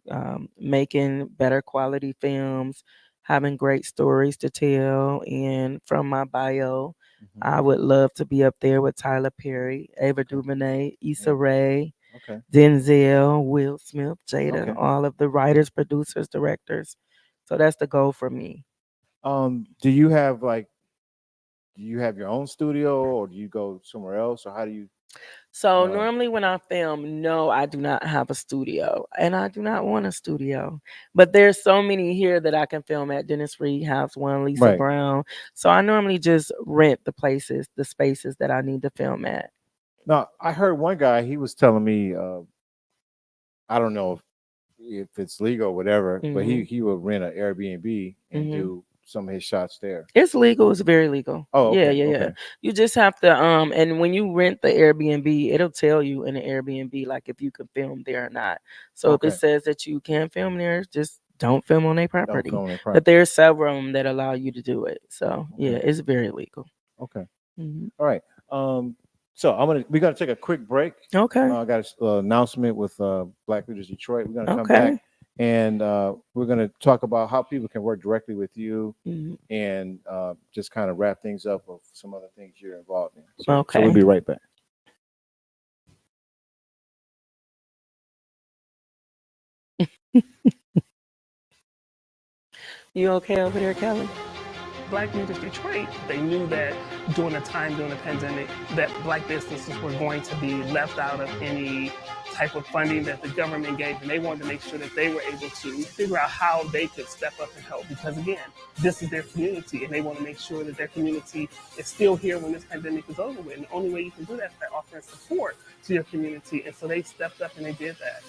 making better quality films, having great stories to tell. And from my bio, I would love to be up there with Tyler Perry, Ava DuVernay, Issa Rae, Okay. Denzel, Will Smith, Jada, Okay. all of the writers, producers, directors. So that's the goal for me. Do you have your own studio, or do you go somewhere else, or how do you? So normally when I film, no, I do not have a studio, and I do not want a studio. But there's so many here that I can film at. Dennis Reed House One, Lisa Right. Brown. So I normally just rent the places, the spaces that I need to film at. Now, I heard one guy. He was telling me, I don't know if it's legal or whatever, but he would rent an Airbnb and do some of his shots there. It's legal. It's very legal. Oh, Yeah, okay, yeah, yeah. okay. You just have to and when you rent the Airbnb, it'll tell you in the Airbnb like if you can film there or not. So if Okay. it says that you can film there, just don't film on their property. film on their But property. there's several of them that allow you to do it. So yeah, Okay. it's very legal. Okay. Mhm. All right. So we're gonna take a quick break. Okay. I got an announcement with Black Leaders Detroit. We're gonna come Okay. back, and we're gonna talk about how people can work directly with you, Mhm. and just kind of wrap things up with some other things you're involved in. So we'll Okay. be right back. You okay over there, Kelly? Black Leaders Detroit, they knew that during the pandemic, that Black businesses were going to be left out of any type of funding that the government gave, and they wanted to make sure that they were able to figure out how they could step up and help, because again, this is their community, and they want to make sure that their community is still here when this pandemic is over with. And the only way you can do that is by offering support to your community, and so they stepped up and they did that.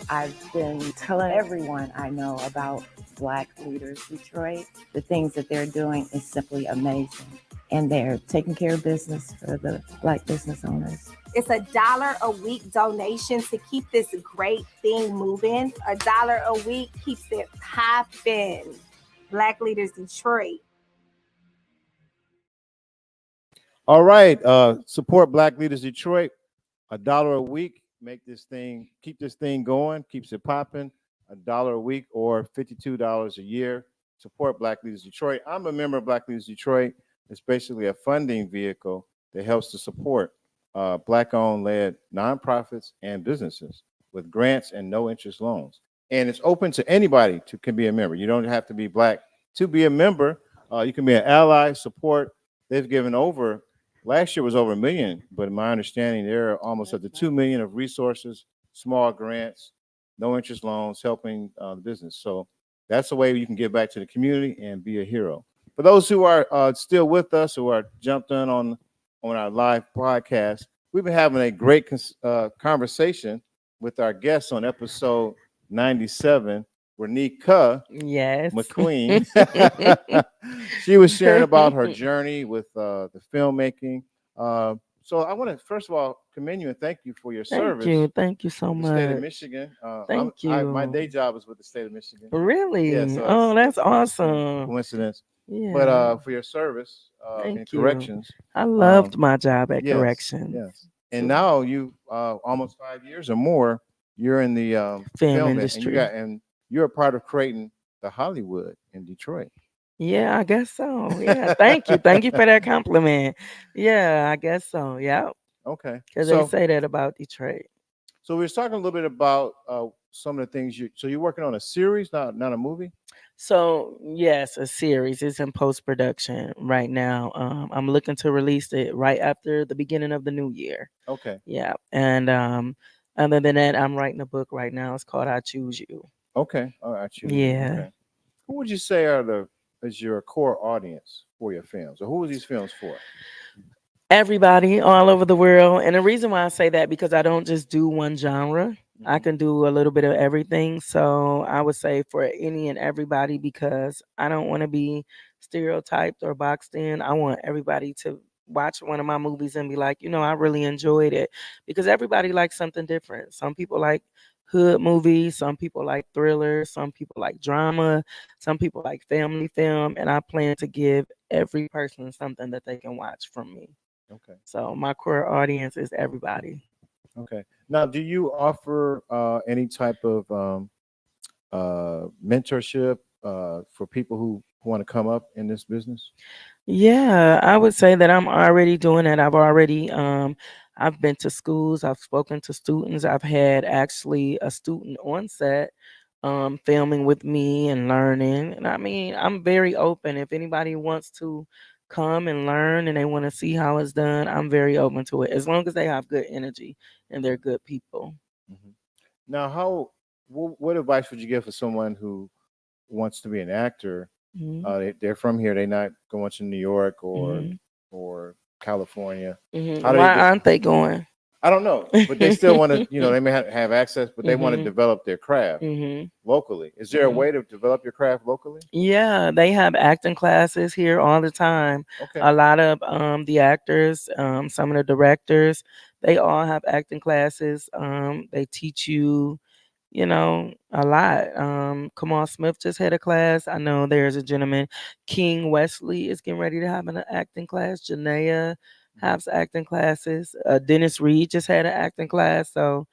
I've been telling everyone I know about Black Leaders Detroit. The things that they're doing is simply amazing. And they're taking care of business for the Black business owners. It's $1 a week donation to keep this great thing moving. $1 a week keeps it popping. Black Leaders Detroit. All right. Support Black Leaders Detroit. $1 a week. Keep this thing going, keeps it popping. $1 a week or $52 a year. Support Black Leaders Detroit. I'm a member of Black Leaders Detroit. It's basically a funding vehicle that helps to support Black-owned led nonprofits and businesses with grants and no interest loans. And it's open to anybody can be a member. You don't have to be Black to be a member. You can be an ally, support. They've given over. Last year was over $1 million, but in my understanding, there are almost up to $2 million of resources, small grants, no interest loans, helping the business. So that's a way you can give back to the community and be a hero. For those who are still with us, who are jumped in on our live podcast, we've been having a great conversation with our guests on episode 97, Renika Yes. McQueen. She was sharing about her journey with the filmmaking. So I want to first of all commend you and thank you for your service. Thank you so with the much. state of Michigan. Thank My you. day job is with the state of Michigan. Really? Yeah, so Oh, that's it's awesome. coincidence. Yeah. But for your service in Thank you. corrections, I loved my job at yes, corrections. yes. And now you almost 5 years or more, you're in the Film and industry. and you're a part of creating the Hollywood in Detroit. Yeah, I guess so. Yeah, thank you. Thank you for that compliment. Yeah, I guess so. Yeah, Okay. because they say that about Detroit. So we were talking a little bit about some of the things so you're working on a series, not a movie? So yes, a series. It's in post production right now. I'm looking to release it right after the beginning of the new year. Okay. Yeah, and other than that, I'm writing a book right now. It's called I Choose You. Okay. All right. I choose you. Yeah. Okay. Who would you say is your core audience for your films, or who are these films for? Everybody all over the world. And the reason why I say that, because I don't just do one genre. I can do a little bit of everything. So I would say for any and everybody, because I don't want to be stereotyped or boxed in. I want everybody to watch one of my movies and be like, I really enjoyed it, because everybody likes something different. Some people like hood movies, some people like thrillers, some people like drama, some people like family film, and I plan to give every person something that they can watch from me. Okay. So my core audience is everybody. Okay. Now, do you offer any type of mentorship for people who want to come up in this business? Yeah, I would say that I'm already doing it. I've been to schools, I've spoken to students, I've had actually a student on set filming with me and learning. And I mean, I'm very open. If anybody wants to come and learn and they want to see how it's done, I'm very open to it, as long as they have good energy and they're good people. Now, what advice would you give for someone who wants to be an actor? They're from here. They're not going to New York or California. Why aren't they going? I don't know, but they still want to. They may have access, but they want to develop their craft locally. Is there a way to develop your craft locally? Yeah, they have acting classes here all the time. Okay. A lot of the actors, some of the directors, they all have acting classes. They teach you, a lot. Kamal Smith just had a class. I know there's a gentleman, King Wesley, is getting ready to have an acting class. Janaea has acting classes. Dennis Reed just had an acting class. So,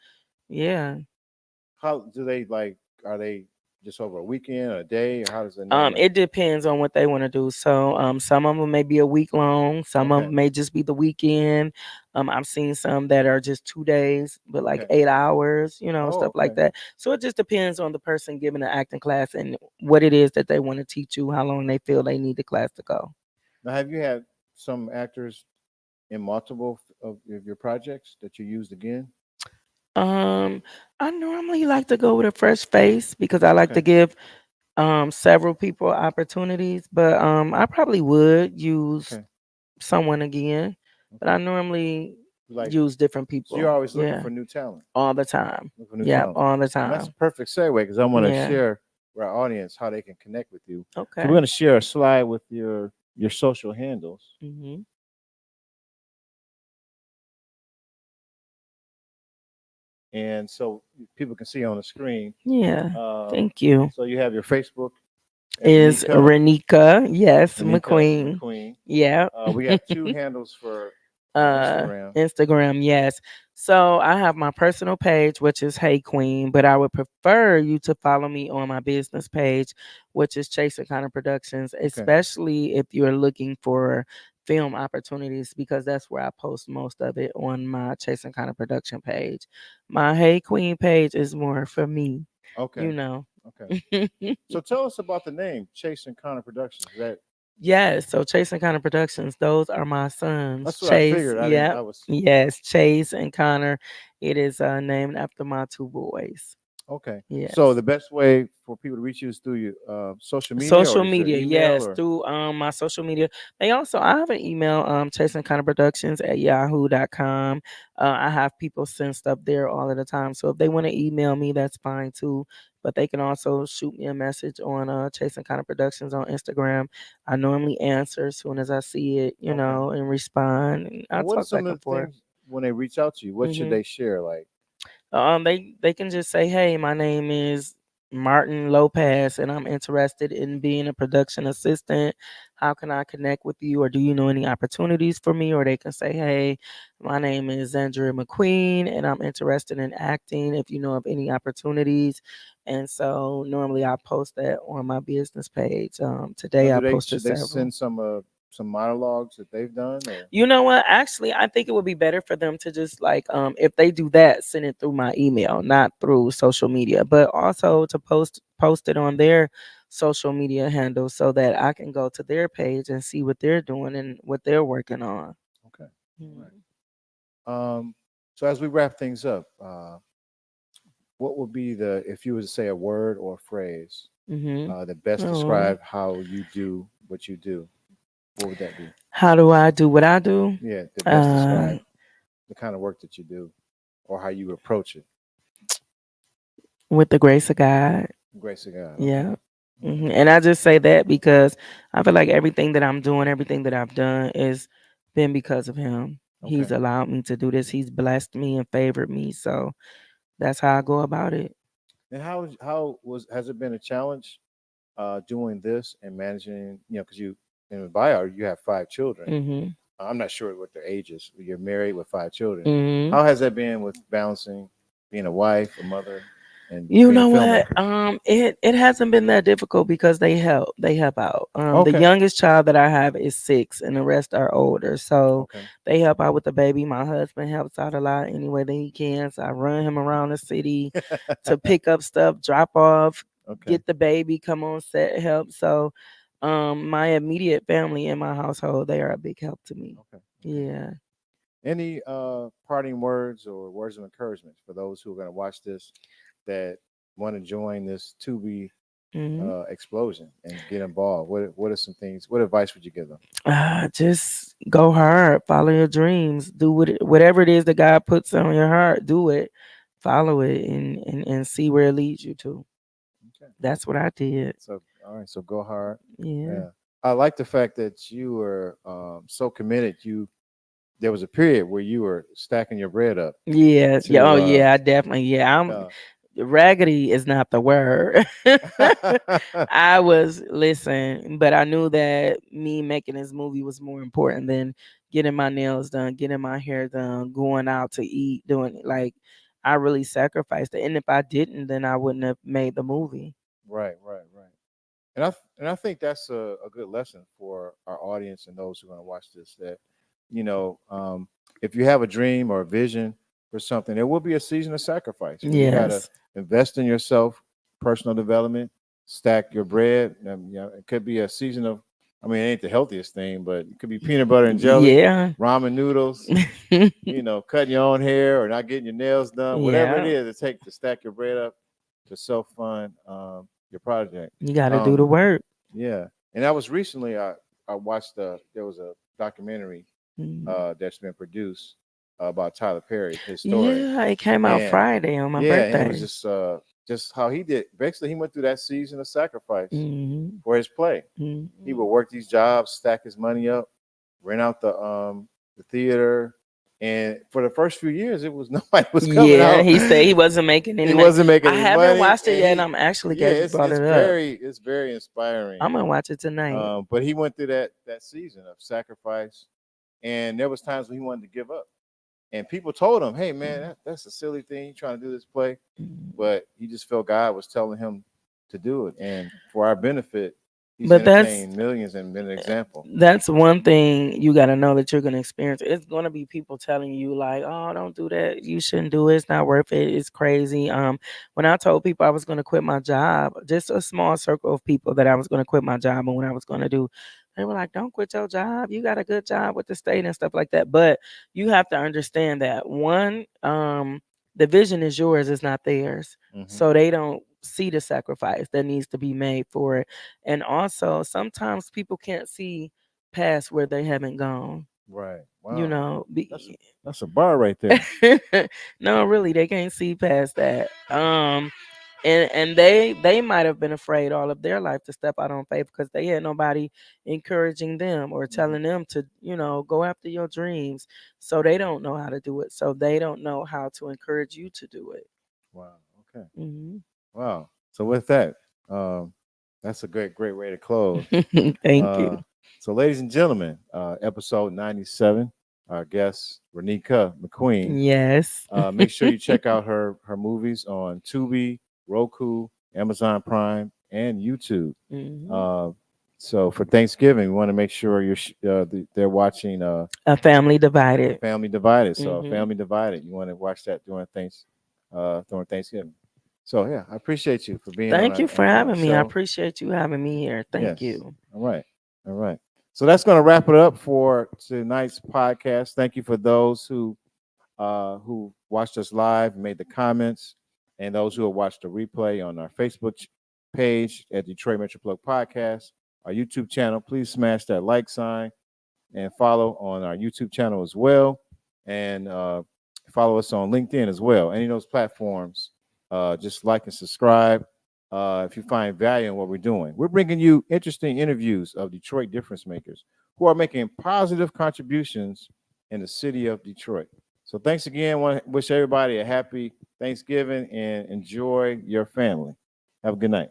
yeah. How do they Are they just over a weekend or a day, or how does it? It depends on what they want to do. So, some of them may be a week long. Some of them may just be the weekend. I've seen some that are just 2 days, but like 8 hours, stuff like that. So it just depends on the person giving the acting class and what it is that they want to teach you, how long they feel they need the class to go. Now, have you had some actors in multiple of your projects that you used again? I normally like to go with a fresh face, because I like to give several people opportunities, but I probably would use someone again, but I normally use different people. So you're always looking for new talent all the time. Talent. All the And time. that's a perfect segue, because I want to share with our audience how they can connect with you. Okay. So we're going to share a slide with your social handles. And so people can see on the screen. Yeah. Thank you. So you have your Facebook. Is Renika, yes, McQueen. McQueen. Yeah. We got 2 handles for Instagram. Instagram, yes. So I have my personal page, which is Hey Queen, but I would prefer you to follow me on my business page, which is Chasing Connor Productions, especially if you're looking for film opportunities, because that's where I post most of it, on my Chasing Connor Production page. My Hey Queen page is more for me. Okay. Okay. So tell us about the name Chasing Connor Productions. Yes, so Chase and Connor Productions, those are my sons. That's what Chase, I figured. Yes, Chase and Connor. It is named after my 2 boys. Okay. Yes. So the best way for people to reach you is through your social media, Social or is your media, email, yes, or through my social media. They also, I have an email, chasing kind of productions at yahoo.com. I have people send stuff there all of the time. So if they want to email me, that's fine too. But they can also shoot me a message on chasing kind of productions on Instagram. I normally answer as soon as I see it, you Okay. know, and respond. And I And what are talk back some of and the forth. things when they reach out to you? What should hmm they share? Like, they can just say, "Hey, my name is Martin Lopez, and I'm interested in being a production assistant. How can I connect with you, or do you know any opportunities for me?" Or they can say, "Hey, my name is Andrea McQueen, and I'm interested in acting. If you know of any opportunities." And so normally I post that on my business page. now, Today I posted should they several. send some monologues that they've done, or You know what? Actually, I think it would be better for them to just like if they do that, send it through my email, not through social media, but also to post it on their social media handle so that I can go to their page and see what they're doing and what they're working on. okay, all right. So as we wrap things up, what would be the if you were to say a word or a phrase Mm-hmm. that best Oh, describe how you do what you do? What would that be? how do I do what I do? Yeah, that best Uh, describe the kind of work that you do, or how you approach it. with the grace of God. Grace of God. Okay. Yeah. And I just say that because I feel like everything that I'm doing, everything that I've done is been because of him. He's Okay. allowed me to do this. He's blessed me and favored me. So that's how I go about it. And how was has it been a challenge doing this and managing? You know, because you in the bio you have 5 children. hmm I'm not sure what their ages. You're married with 5 children. hmm How has that been with balancing being a wife, a mother, and You being a know what? filmmaker? It hasn't been that difficult because they help out. The Okay. youngest child that I have is 6, and the rest are older, so Okay. they help out with the baby. My husband helps out a lot any way that he can. So I run him around the city to pick up stuff, drop off, Okay. get the baby, come on set, help. So, my immediate family in my household, they are a big help to me. Okay. Yeah. Any parting words or words of encouragement for those who are going to watch this that want to join this Tubi hmm explosion and get involved? What are some things? What advice would you give them? Just go hard, follow your dreams, do whatever it is that God puts on your heart, do it, follow it, and see where it leads you to. Okay. That's what I did. So all right. So go hard. Yeah. Yeah. I like the fact that you were so committed. There was a period where you were stacking your bread up Yeah. Yeah. Oh, to yeah. I definitely. Yeah. uh, Raggedy is not the word. I was listen, but I knew that me making this movie was more important than getting my nails done, getting my hair done, going out to eat, doing it. Like I really sacrificed it. And if I didn't, then I wouldn't have made the movie. right, right, right. And I think that's a good lesson for our audience and those who are going to watch this. That you know, if you have a dream or a vision for something, there will be a season of sacrifice where you got to Yes. invest in yourself, personal development, stack your bread. You know, it could be a season of. I mean, it ain't the healthiest thing, but it could be peanut butter and jelly, Yeah. ramen noodles. You know, cutting your own hair or not getting your nails done, whatever it Yeah. is, it takes to stack your bread up to self fund your project. You got to do the Um, work. yeah, and that was recently. I watched there was a documentary Mhm. that's been produced about Tyler Perry, his story, Yeah, it came out and Friday on my yeah, and it was birthday. just how he did. Basically, he went through that season of sacrifice hmm for his play. He would work these jobs, stack his money up, rent out the theater, and for the first few years, it was nobody was coming Yeah, out. he said he wasn't making any He money. wasn't making I any haven't money, watched it and yet, and he I'm actually yeah, glad you brought it up. it's very inspiring. I'm gonna watch it tonight. But he went through that season of sacrifice, and there was times when he wanted to give up. And people told him, "Hey, man, that's a silly thing. You trying to do this play," but he just felt God was telling him to do it, and for our benefit, he's But entertained millions and been an example. that's one thing you got to know that you're going to experience. It's going to be people telling you like, "Oh, don't do that. You shouldn't do it. It's not worth it. It's crazy." When I told people I was going to quit my job, just a small circle of people that I was going to quit my job and what I was going to do, they were like, "Don't quit your job. You got a good job with the state and stuff like that." But you have to understand that one, the vision is yours, it's not theirs. Mhm. So they don't see the sacrifice that needs to be made for it. And also sometimes people can't see past where they haven't gone. Right. Wow. You know, That's a bar right there. no, really, they can't see past that. And they might have been afraid all of their life to step out on faith because they had nobody encouraging them or telling them to, you know, go after your dreams. So they don't know how to do it. So they don't know how to encourage you to do it. Wow. Okay. Mm-hmm. Wow. So with that, that's a great way to close. Thank you. So, ladies and gentlemen, episode 97. Our guest Renika McQueen. Yes. Make sure you check out her movies on Tubi, Roku, Amazon Prime, and YouTube. Mm-hmm. So for Thanksgiving, we want to make sure they're watching A Family Divided. Family Divided. So Mhm. Family Divided. You want to watch that during Thanksgiving. So yeah, I appreciate you for being. Thank you for having me. I show. appreciate you having me here. Thank you. All right. All right. So that's going to wrap it up for tonight's podcast. Thank you for those who watched us live, made the comments, and those who have watched the replay on our Facebook page at Detroit Metro Plug Podcast, our YouTube channel. Please smash that like sign and follow on our YouTube channel as well, and follow us on LinkedIn as well. Any of those platforms, just like and subscribe. If you find value in what we're doing, we're bringing you interesting interviews of Detroit difference makers who are making positive contributions in the city of Detroit. So thanks again. I want to wish everybody a happy Thanksgiving and enjoy your family. Have a good night.